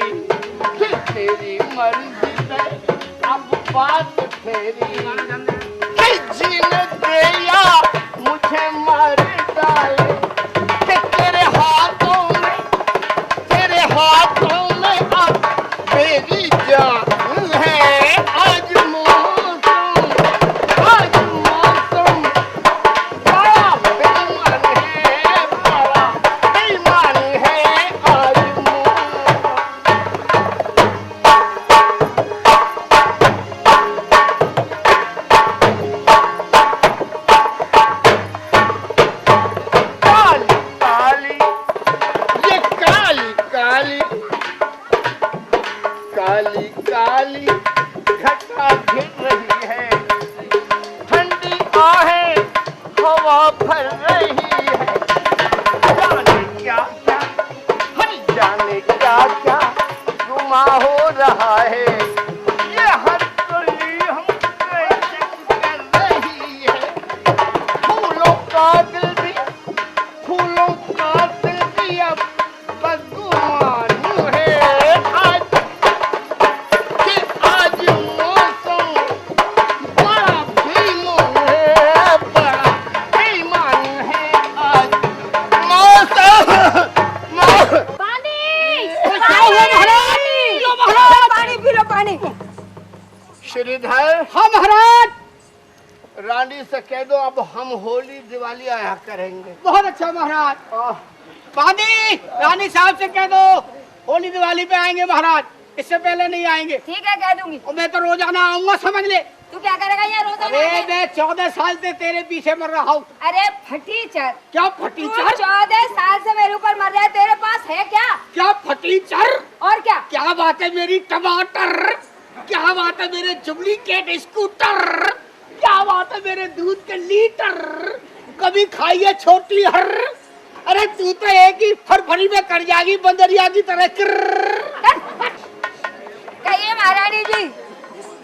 फिर तेरी मर्जी पे अब बात तेरी। कि जीने दे या मुझे मार डाले, कि तेरे हाथों में अब मेरी जान है। आज मौसम बड़ा बेईमान है, बड़ा बेईमान है आज मौसम। काली काली ये काली काली काली काली घटा घिर रही है। ठंडी आहें हवा भर रही है। जाने क्या क्या, हर जाने क्या क्या गुमा हो रहा है। ये हर गली हमसे चेक कर रही है। फूलों का दिल भी अब बदगुमान है। आज कि आज मौसम बड़ा बेईमान है, बड़ा बेईमान है आज मौसम। पानी पानी पी लो, पानी। श्रीधर, हाँ महाराज। रानी से कह दो अब हम होली दिवाली आया करेंगे। बहुत अच्छा महाराज। बांदी, रानी साहब से कह दो होली दिवाली पे आएंगे महाराज, इससे पहले नहीं आएंगे। ठीक है कह दूंगी। और मैं तो रोजाना आऊंगा, समझ ले। तू क्या करेगा यहाँ रोजाना? अरे मैं 14 साल से तेरे पीछे मर रहा हूँ। अरे फटीचर, क्या तू फटीचर? 14 साल से मेरे ऊपर मर रहा है, तेरे पास है क्या? क्या फटीचर? और क्या? क्या बात है मेरी टमाटर, क्या बात है मेरे डुप्लीकेट स्कूटर, क्या बात है मेरे दूध के लीटर, कभी खाइए छोटी हर। अरे तू तो एक ही फरफरी में कर जाएगी बंदरिया की तरह। कहिए महारानी जी।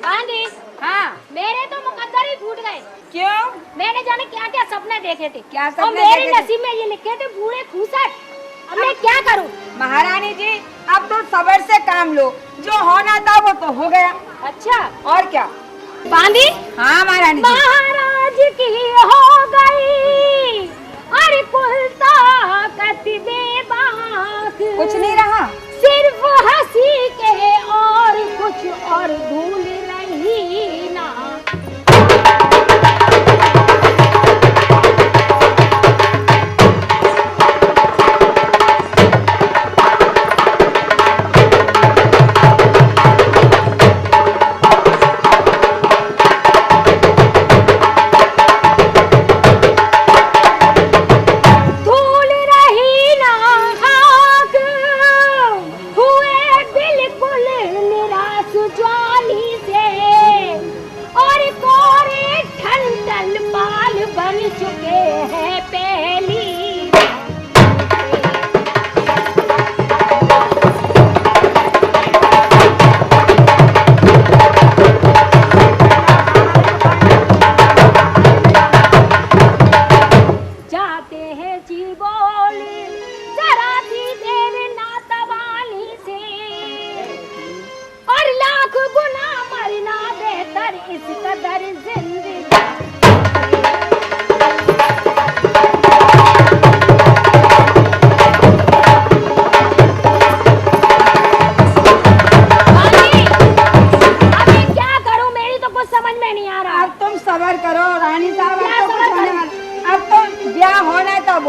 बांदी, हाँ मेरे तो मुकद्दर ही फूट गए। क्यों? मैंने जाने क्या क्या सपने देखे थे। क्या और सपने मेरे देखे थे? नसीब में ये लिखे थे बूढ़े खूसट। अब मैं क्या करूं? महारानी जी अब तो सब्र से काम लो, जो होना था वो तो हो गया। अच्छा और क्या? बांदी, हाँ महारानी जी। महाराज की हो गई अरे कुल ताकत बेबाक, कुछ नहीं रहा, सिर्फ हंसी के और कुछ और भूल रही ना।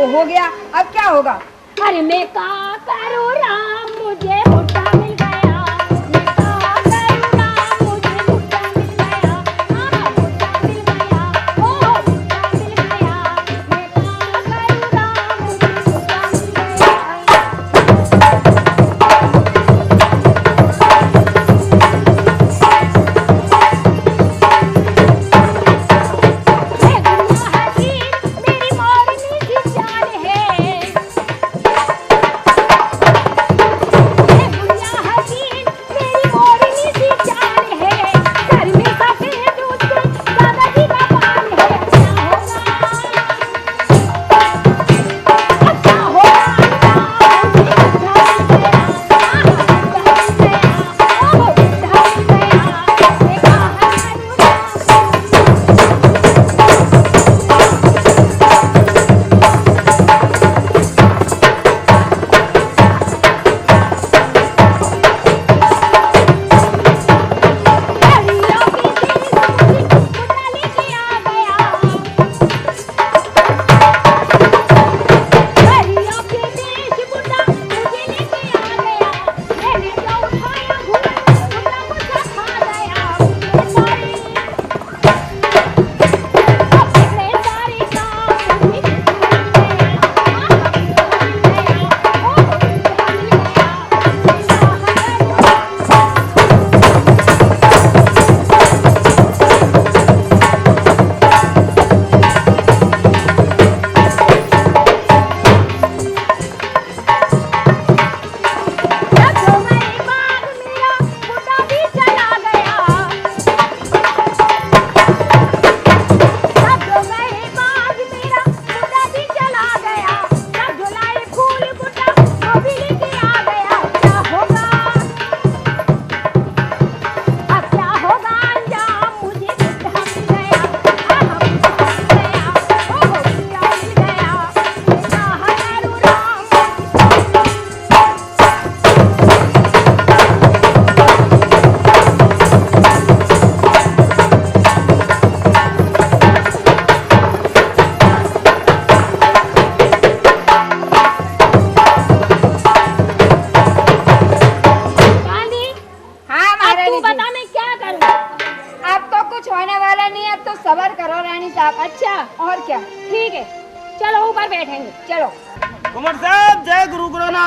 हो गया, अब क्या होगा? अरे मैं का करूँ राम, मुझे मुट्ठा मिल गया। मैं का करूँ राम, मुझे मुट्ठा मिल गया। हाँ मुट्ठा मिल गया, ओ मुट्ठा मिल गया। मैं का करूँ राम, मुझे मुट्ठा मिल गया। मेरी मोरनी की चाल है।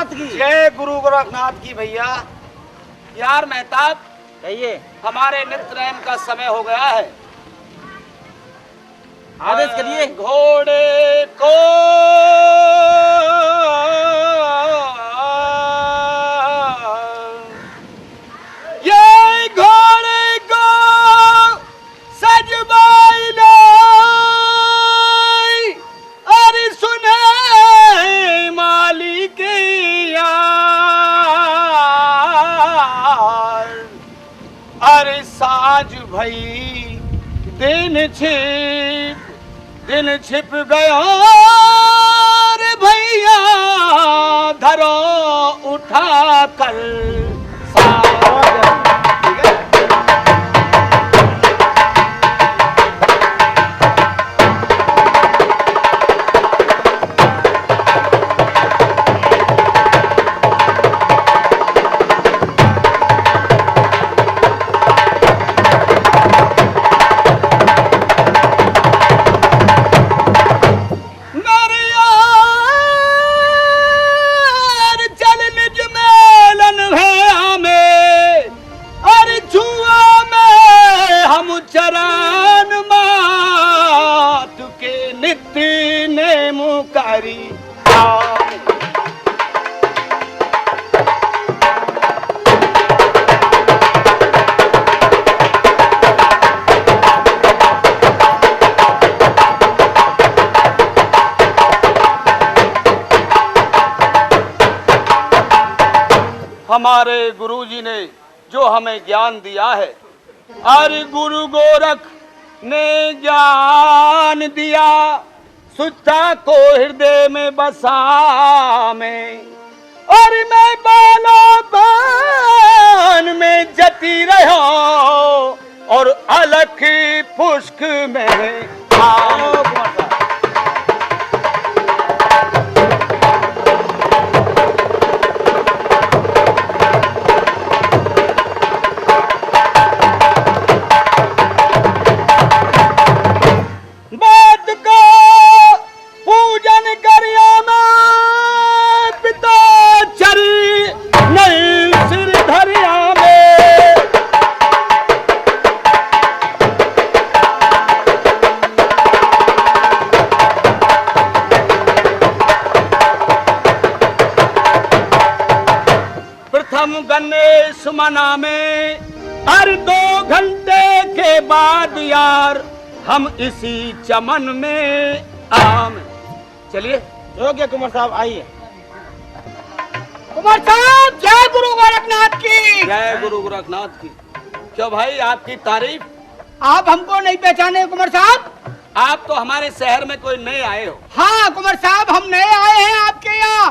गोरखनाथ की। जय गुरु गोरखनाथ की भैया। यार मेहताब, कहिए, हमारे नित्यनेम का समय हो गया है। आदेश करिए। घोड़े को ये घोड़े को सजवाई लो, अरे सुने मालिक यार, अरे साज भई दिन छिप गया रे भैया, धरो उठा कर चरण मात के नित्य ने मुकारी। हमारे गुरुजी ने जो हमें ज्ञान दिया है, अरे गुरु गोरख ने ज्ञान दिया, सुच्चा को हृदय में बसा में, और मैं बालापन में जती रहा और अलख पुष्क में गणेश मना में, हर 2 घंटे के बाद यार हम इसी चमन में आम। चलिए हो गया कुंवर साहब, आइए। कुंवर साहब, जय गुरु गोरखनाथ की। जय गुरु गोरखनाथ की। क्यों भाई, आपकी तारीफ? आप हमको नहीं पहचाने कुंवर साहब? आप तो हमारे शहर में कोई नए आए हो। हाँ कुंवर साहब, हम नए आए हैं आपके यहाँ।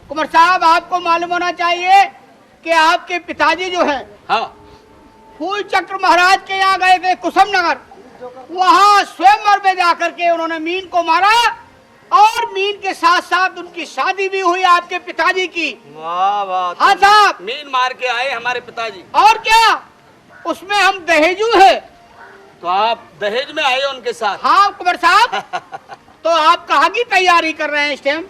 कुंवर साहब, आपको मालूम होना चाहिए कि आपके पिताजी जो हैं, हाँ, फूल चक्र महाराज के यहाँ गए थे कुसुम नगर। वहाँ स्वयंवर में जाकर के उन्होंने मीन को मारा और मीन के साथ साथ उनकी शादी भी हुई आपके पिताजी की। वाह वाह। हाँ साहब, मीन मार के आए हमारे पिताजी। और क्या, उसमें हम दहेजू है। तो आप दहेज में आए उनके साथ? हाँ कुंवर साहब। तो आप कहाँ की तैयारी कर रहे हैं इस टाइम?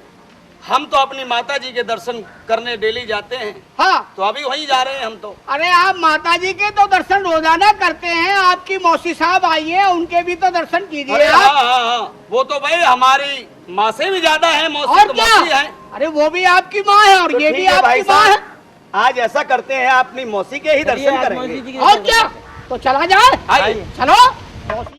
हम तो अपनी माता जी के दर्शन करने डेली जाते हैं। हाँ, तो अभी वहीं जा रहे हैं हम तो। अरे आप माता जी के तो दर्शन रोजाना करते हैं, आपकी मौसी साहब आई है, उनके भी तो दर्शन कीजिए आप। हाँ, हाँ, हाँ। वो तो भाई हमारी माँ से भी ज्यादा है, मौसी और तो क्या? मौसी है। अरे वो भी आपकी माँ है और ये भी आपकी माँ है। आज ऐसा करते हैं, अपनी मौसी के ही दर्शन करेंगे। और क्या, तो चला जाए। आइए। चलो।